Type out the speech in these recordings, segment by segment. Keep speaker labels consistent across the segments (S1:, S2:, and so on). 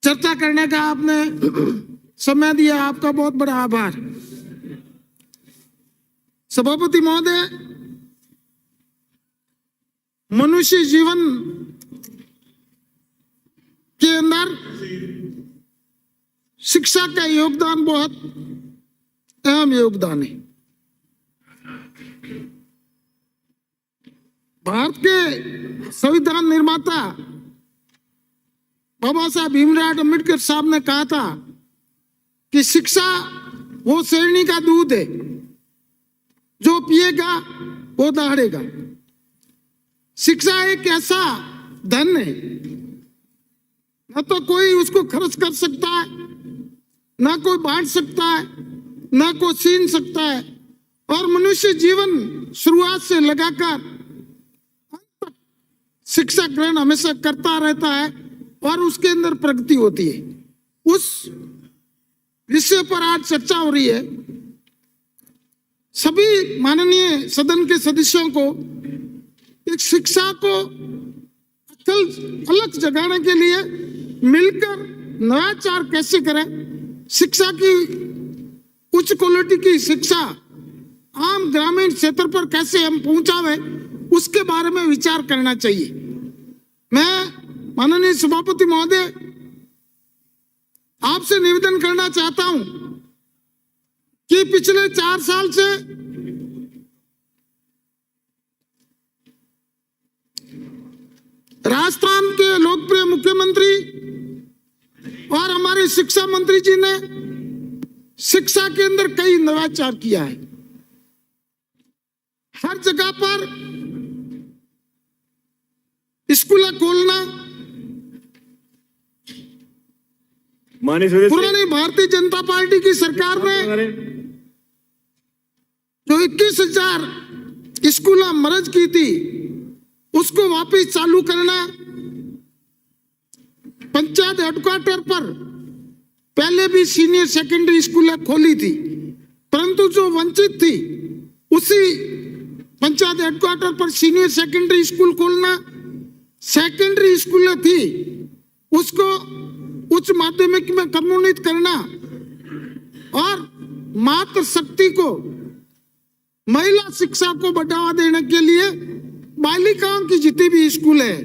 S1: चर्चा करने का आपने समय दिया, आपका बहुत बड़ा आभार। सभापति महोदय, मनुष्य जीवन के अंदर शिक्षा का योगदान बहुत अहम योगदान है। भारत के संविधान निर्माता बाबा साहब भीमराव अम्बेडकर साहब ने कहा था कि शिक्षा वो शेरनी का दूध है, जो पिएगा वो दहाड़ेगा। शिक्षा एक ऐसा धन है, न तो कोई उसको खर्च कर सकता है, न कोई बांट सकता है, न कोई छीन सकता है, और मनुष्य जीवन शुरुआत से लगाकर अंत तक शिक्षा ग्रहण हमेशा करता रहता है और उसके अंदर प्रगति होती है। उस विषय पर आज चर्चा हो रही है। सभी माननीय सदन के सदस्यों को एक शिक्षा को अलग जगाने के लिए मिलकर नवाचार कैसे करें, शिक्षा की उच्च क्वालिटी की शिक्षा आम ग्रामीण क्षेत्र पर कैसे हम पहुंचावे, उसके बारे में विचार करना चाहिए। मैं माननीय सभापति महोदय आपसे निवेदन करना चाहता हूं कि पिछले 4 साल से राजस्थान के लोकप्रिय मुख्यमंत्री और हमारे शिक्षा मंत्री जी ने शिक्षा के अंदर कई नवाचार किया है। हर जगह पर स्कूल खोलना, पुरानी भारतीय जनता पार्टी की सरकार ने जो 21,000 स्कूल मर्ज की थी, उसको वापस चालू करना। पंचायत हेडक्वार्टर पर पहले भी सीनियर सेकेंडरी स्कूल खोली थी, परंतु जो वंचित थी उसी पंचायत हेडक्वार्टर पर सीनियर सेकेंडरी स्कूल खोलना। सेकेंडरी स्कूल थी उसको उच्च माध्यमिक में कम्युनित करना और मातृ शक्ति को, महिला शिक्षा को बढ़ावा देने के लिए बालिकाओं की जितनी भी स्कूल है,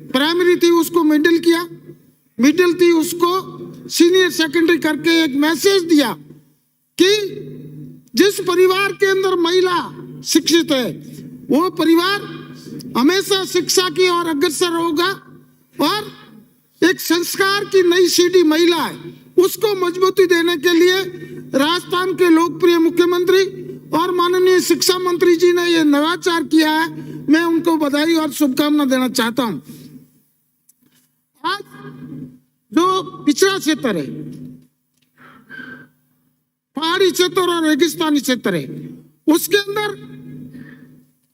S1: प्राइमरी थी उसको मिडिल किया, मिडिल थी उसको सीनियर सेकेंडरी करके एक मैसेज दिया कि जिस परिवार के अंदर महिला शिक्षित है वो परिवार हमेशा शिक्षा की ओर अग्रसर होगा, और एक संस्कार की नई सीढ़ी महिला है उसको मजबूती देने के लिए राजस्थान के लोकप्रिय मुख्यमंत्री और माननीय शिक्षा मंत्री जी ने यह नवाचार किया है। मैं उनको बधाई और शुभकामना देना चाहता हूं। आज जो पिछड़ा क्षेत्र है, पहाड़ी क्षेत्र और रेगिस्तानी क्षेत्र है, उसके अंदर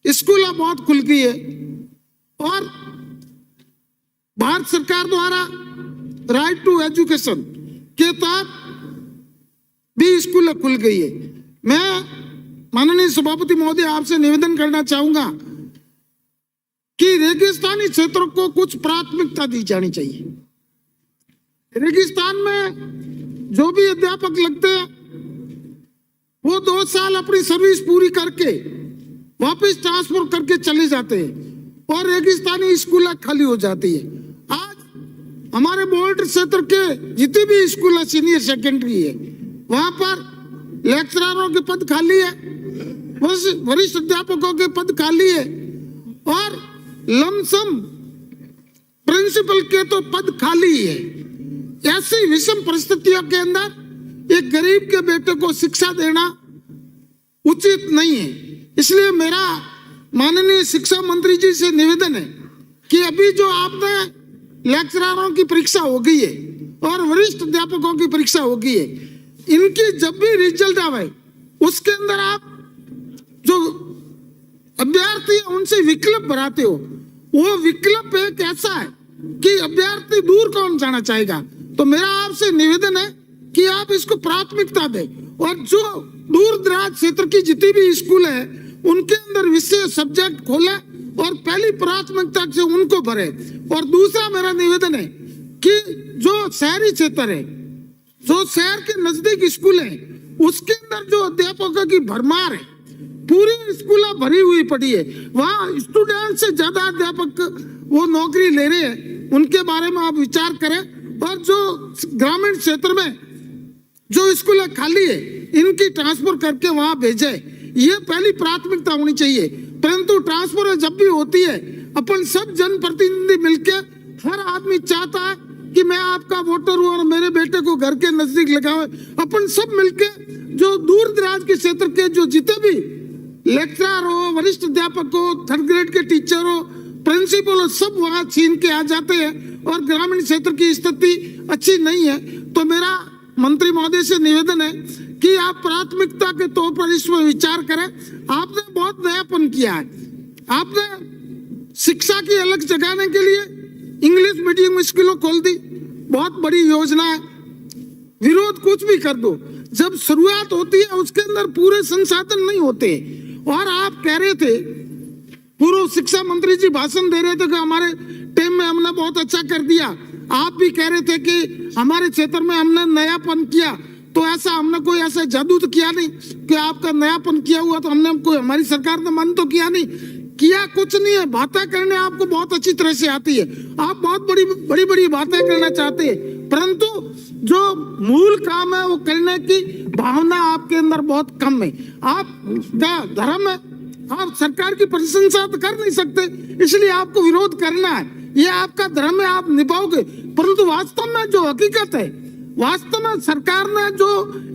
S1: स्कूल बहुत खुल गई है और भारत सरकार द्वारा राइट टू एजुकेशन के तहत भी स्कूल खुल गई है। मैं माननीय सभापति महोदय आपसे निवेदन करना चाहूंगा कि रेगिस्तानी क्षेत्रों को कुछ प्राथमिकता दी जानी चाहिए। रेगिस्तान में जो भी अध्यापक लगते हैं वो 2 साल अपनी सर्विस पूरी करके वापस ट्रांसफर करके चले जाते हैं और रेगिस्तानी स्कूल खाली हो जाती है। आज हमारे बॉर्डर क्षेत्र के जितने भी स्कूल सीनियर सेकेंडरी है, वहां पर लेक्चररों के पद खाली है, वरिष्ठ अध्यापकों के पद खाली है और लमसम प्रिंसिपल के तो पद खाली है। ऐसी विषम परिस्थितियों के अंदर एक गरीब के बेटे को शिक्षा देना उचित नहीं है। इसलिए मेरा माननीय शिक्षा मंत्री जी से निवेदन है कि अभी जो आपने लेक्चररों की परीक्षा हो गई है और वरिष्ठ अध्यापकों की परीक्षा हो गई है, इनकी जब भी रिजल्ट आवे उसके अंदर आप जो अभ्यर्थी है उनसे विकल्प भराते हो, वो विकल्प एक ऐसा है कि अभ्यर्थी दूर कौन जाना चाहेगा। तो मेरा आपसे निवेदन है कि आप इसको प्राथमिकता दें और जो दूर दराज क्षेत्र की जितनी भी स्कूल है उनके अंदर विषय सब्जेक्ट खोले और पहली प्राथमिकता से उनको भरे। और दूसरा मेरा निवेदन है कि जो शहरी क्षेत्र है, जो शहर के नजदीक स्कूल है, उसके अंदर जो अध्यापकों की भरमार है, पूरी स्कूल भरी हुई पड़ी है, वहाँ स्टूडेंट से ज्यादा अध्यापक वो नौकरी ले रहे हैं, उनके बारे में आप विचार करें। और जो ग्रामीण क्षेत्र में जो स्कूल खाली है, इनकी ट्रांसफर करके वहां भेजे, ये पहली प्राथमिकता होनी चाहिए। परंतु ट्रांसफर जब भी होती है, अपन सब जनप्रतिनिधि मिलके, हर आदमी चाहता है कि मैं आपका वोटर हूं और मेरे बेटे को घर के नजदीक लगाओ। अपन सब मिलके जो दूर दराज के क्षेत्र के जो जितने भी लेक्चरर हो, वरिष्ठ अध्यापक हो, थर्ड ग्रेड के टीचर हो, प्रिंसिपल हो, सब वहां छीन के आ जाते हैं और ग्रामीण क्षेत्र की स्थिति अच्छी नहीं है। तो मेरा मंत्री महोदय से निवेदन है कि आप प्राथमिकता के तौर पर इसमें विचार करें। आपने बहुत नयापन किया है, आपने शिक्षा की अलग जगाने के लिए इंग्लिश मीडियम स्कूलों खोल दी, बहुत बड़ी योजना है। विरोध कुछ भी कर दो, जब शुरुआत होती है उसके अंदर पूरे संसाधन नहीं होते। और आप कह रहे थे, पूर्व शिक्षा मंत्री जी भाषण दे रहे थे कि हमारे टाइम में हमने बहुत अच्छा कर दिया। आप भी कह रहे थे कि हमारे क्षेत्र में हमने नयापन किया। तो ऐसा हमने कोई ऐसा जादू तो किया नहीं कि आपका नयापन किया हुआ तो हमने कोई, हमारी सरकार ने मन तो किया नहीं, किया कुछ नहीं है। बातें करने आपको बहुत अच्छी तरह से आती है, आप बहुत बड़ी बड़ी बातें करना चाहते हैं, परंतु जो मूल काम है वो करने की भावना आपके अंदर बहुत कम है। आपका धर्म है, आप सरकार की प्रशंसा तो कर नहीं सकते, इसलिए आपको विरोध करना है, ये आपका धर्म है, आप निभाओगे। परंतु वास्तव में जो हकीकत है, वास्तव में सरकार ने जो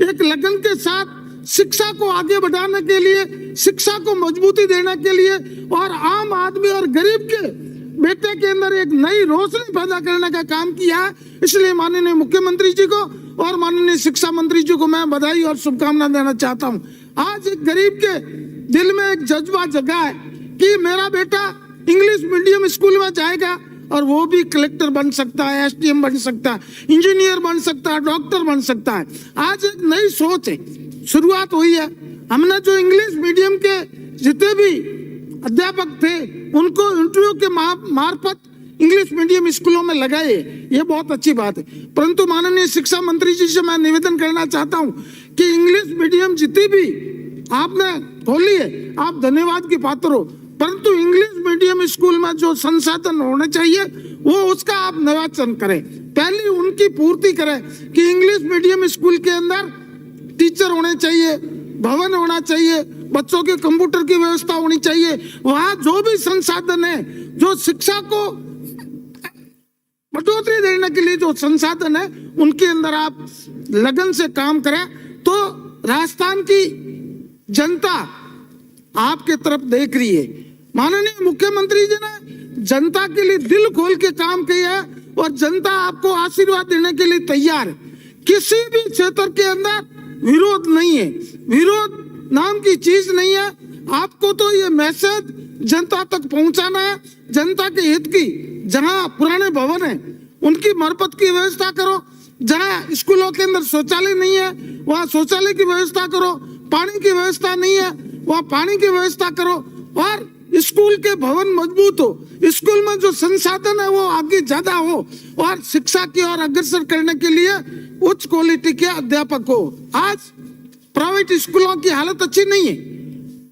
S1: एक लगन के साथ शिक्षा को आगे बढ़ाने के लिए, शिक्षा को मजबूती देने के लिए और आम आदमी और गरीब के बेटे के अंदर एक नई रोशनी पैदा करने का काम किया है, इसलिए माननीय मुख्यमंत्री जी को और माननीय शिक्षा मंत्री जी को मैं बधाई और शुभकामना देना चाहता हूं। आज एक गरीब के दिल में एक जज्बा जगा है कि मेरा बेटा इंग्लिश मीडियम स्कूल में जाएगा और वो भी कलेक्टर बन सकता है, एसडीएम बन सकता है, इंजीनियर बन सकता है, डॉक्टर बन सकता है। आज एक नई सोच है, शुरुआत हुई है। हमने जो इंग्लिश मीडियम के जितने भी अध्यापक थे उनको इंटरव्यू के मार्फत इंग्लिश मीडियम स्कूलों में लगाए, ये बहुत अच्छी बात है। परंतु माननीय शिक्षा मंत्री जी से मैं निवेदन करना चाहता हूं कि इंग्लिश मीडियम जितनी भी आपने खोली है, आप धन्यवाद की पात्र हो, परंतु इंग्लिश मीडियम स्कूल में जो संसाधन होने चाहिए वो उसका आप निर्वाचन करें, पहले उनकी पूर्ति करें कि इंग्लिश मीडियम स्कूल के अंदर टीचर होने चाहिए, भवन होना चाहिए, बच्चों के कंप्यूटर की व्यवस्था होनी चाहिए, वहां जो भी संसाधन है, जो शिक्षा को बढ़ोतरी देने के लिए जो संसाधन है, उनके अंदर आप लगन से काम करें तो राजस्थान की जनता आपके तरफ देख रही है। माननीय मुख्यमंत्री जी ने जनता के लिए दिल खोल के काम किया है और जनता आपको आशीर्वाद देने के लिए तैयार है। किसी भी क्षेत्र के अंदर विरोध नहीं है, विरोध नाम की चीज नहीं है। आपको तो ये मैसेज जनता तक पहुंचाना है, जनता के हित की। जहां पुराने भवन है उनकी मरम्मत की व्यवस्था करो, जहां स्कूलों के अंदर शौचालय नहीं है वहां शौचालय की व्यवस्था करो, पानी की व्यवस्था नहीं है वहां पानी की व्यवस्था करो, और स्कूल के भवन मजबूत हो, स्कूल में जो संसाधन है वो आगे ज्यादा हो, और शिक्षा की ओर अग्रसर करने के लिए उच्च क्वालिटी के अध्यापक हो। आज प्राइवेट स्कूलों की हालत अच्छी नहीं है।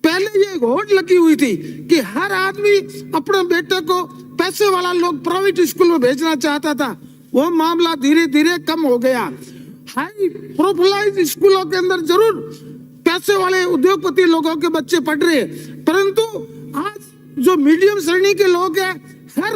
S1: पहले ये होड़ लगी हुई थी कि हर आदमी अपने बेटे को, पैसे वाला लोग प्राइवेट स्कूल में भेजना चाहता था, वो मामला धीरे धीरे कम हो गया। हाई प्रोफाइल स्कूलों के अंदर जरूर पैसे वाले उद्योगपति लोगों के बच्चे पढ़ रहे हैं, परंतु आज जो मीडियम श्रेणी के लोग हैं, हर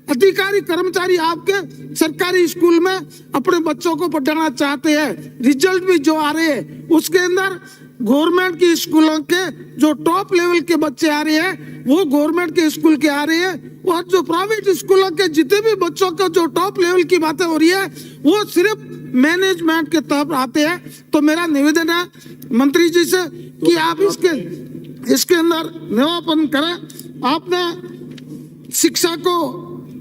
S1: अधिकारी कर्मचारी आपके सरकारी स्कूल में अपने बच्चों को पढ़ाना चाहते हैं। रिजल्ट भी जो आ रहे हैं उसके अंदर गवर्नमेंट की स्कूलों के जो टॉप लेवल के बच्चे आ रहे हैं वो गवर्नमेंट के स्कूल के आ रहे हैं, और जो प्राइवेट स्कूलों के जितने भी बच्चों को जो टॉप लेवल की बातें हो रही है वो सिर्फ मैनेजमेंट के तहत आते हैं। तो मेरा निवेदन है मंत्री जी से कि आप इसके अंदर नवापन करें। आपने शिक्षा को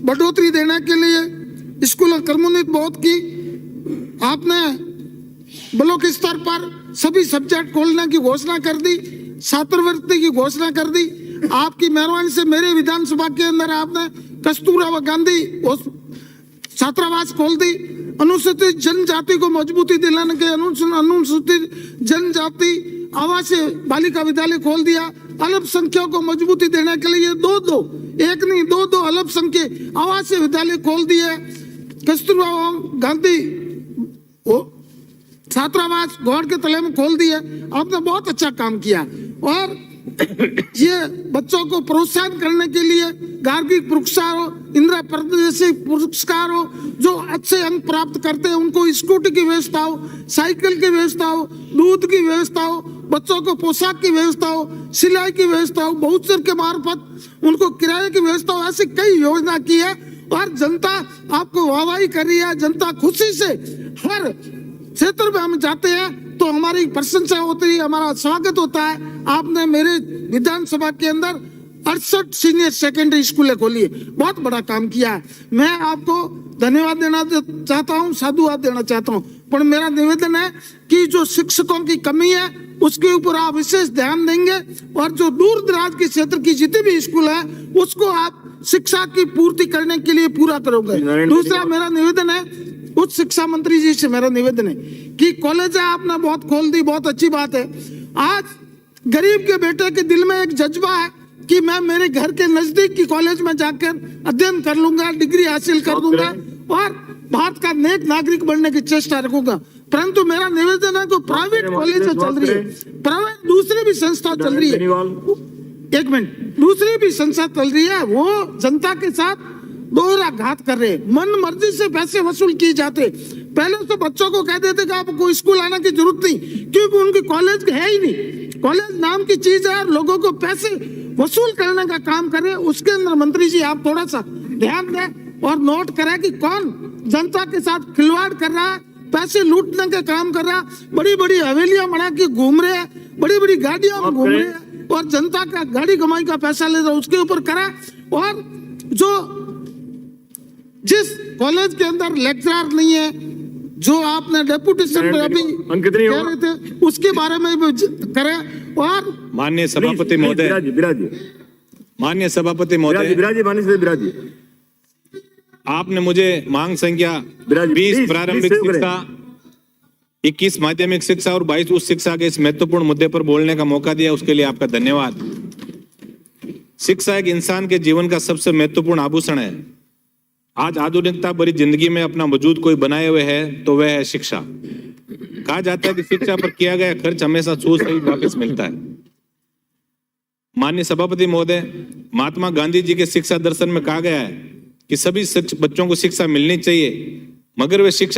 S1: बढ़ोतरी देने के लिए स्कूल क्रमोन्नत बहुत की, आपने ब्लॉक स्तर पर सभी सब्जेक्ट खोलने की घोषणा कर दी, छात्रवृत्ति की घोषणा कर दी। आपकी मेहरबानी से मेरे विधानसभा के अंदर आपने कस्तूरबा गांधी छात्रावास खोल दी, अनुसूचित जनजाति को मजबूती दिलाने के अनुसूचित जनजाति आवासीय बालिका विद्यालय खोल दिया, अल्पसंख्यकों को मजबूती देने के लिए एक नहीं दो अल्पसंख्यक आवासीय विद्यालय खोल दिए, कस्तूरबा गांधी छात्रावास गौड़ के तले में खोल दिए। आपने बहुत अच्छा काम किया। और ये बच्चों को प्रोत्साहन करने के लिए गार्गिक पुरस्कार हो, इंदिरा प्रदीप जैसे पुरस्कार हो, जो अच्छे अंक प्राप्त करते हैं उनको स्कूटी की व्यवस्था हो, साइकिल की व्यवस्था हो, दूध की व्यवस्था हो, बच्चों को पोशाक की व्यवस्था हो, सिलाई की व्यवस्था हो, बहुचर के मार्फत उनको किराए की व्यवस्था हो, ऐसी कई योजना की है। और जनता आपको वाहवाही कर रही है, जनता खुशी से हर क्षेत्र में हम जाते हैं तो हमारी प्रशंसा होती है, हमारा स्वागत होता है। आपने मेरे विधानसभा के अंदर 68 सीनियर सेकेंडरी स्कूलें खोली है, बहुत बड़ा काम किया है। मैं आपको धन्यवाद देना चाहता हूँ, साधुवाद देना चाहता हूँ, पर मेरा निवेदन है कि जो शिक्षकों की कमी है उसके ऊपर आप विशेष ध्यान देंगे और जो दूर दराज के क्षेत्र की जितने भी स्कूल है उसको आप शिक्षा की पूर्ति करने के लिए पूरा करोगे। दूसरा मेरा निवेदन है, उच्च शिक्षा मंत्री जी से मेरा निवेदन है कि कॉलेज आपने बहुत खोल दी, बहुत अच्छी बात है। आज गरीब के बेटे के दिल में एक जज्बा है कि मैं मेरे घर के नजदीक की कॉलेज में जाकर अध्ययन कर लूंगा, डिग्री हासिल कर दूंगा और भारत का नेक नागरिक बनने की चेष्टा रखूंगा। परंतु मेरा निवेदन है कि प्राइवेट कॉलेज चल रही है, प्राइवेट दूसरी भी संस्था चल रही है, एक मिनट, दूसरी भी संस्था चल रही है, वो जनता के साथ दोहरा घात कर रहे, मन मर्जी से पैसे वसूल किए जाते। पहले तो बच्चों को कह देते कि आपको स्कूल आने की जरूरत नहीं, क्योंकि उनकी कॉलेज है ही नहीं। कॉलेज नाम की चीज है, लोगों को पैसे वसूल करने का काम करे। उसके अंदर मंत्री जी आप थोड़ा सा ध्यान दें और नोट करें कि कौन जनता के साथ खिलवाड़ कर रहा है, पैसे लूटने का काम कर रहा है, बड़ी बड़ी हवेलियां बना के घूम रहे हैं, बड़ी बड़ी गाड़ियों में घूम रहे हैं और जनता का गाड़ी कमाई का पैसा ले रहा है, उसके ऊपर करा। और जो जिस कॉलेज के अंदर लेक्चरर नहीं है, जो आपने डेपुटेशन पर अभी कह रहे थे, उसके बारे में भी करें। और
S2: माननीय सभापति महोदय, माननीय सभापति महोदय, आपने मुझे मांग संख्या 20 प्रारंभिक शिक्षा, 21 माध्यमिक शिक्षा और 22 उच्च शिक्षा के इस महत्वपूर्ण मुद्दे पर बोलने का मौका दिया, उसके लिए आपका धन्यवाद। शिक्षा एक इंसान के जीवन का सबसे महत्वपूर्ण आभूषण है। आज आधुनिकता भरी जिंदगी में अपना वजूद कोई बनाए हुए है तो वह है शिक्षा। कहा जाता है कि शिक्षा पर किया गया खर्च हमेशा सूद सहित वापस मिलता है। माननीय सभापति महोदय, महात्मा गांधी जी के शिक्षा दर्शन में कहा गया है कि सभी बच्चों को शिक्षा मिलनी चाहिए, मगर वे शिक्षा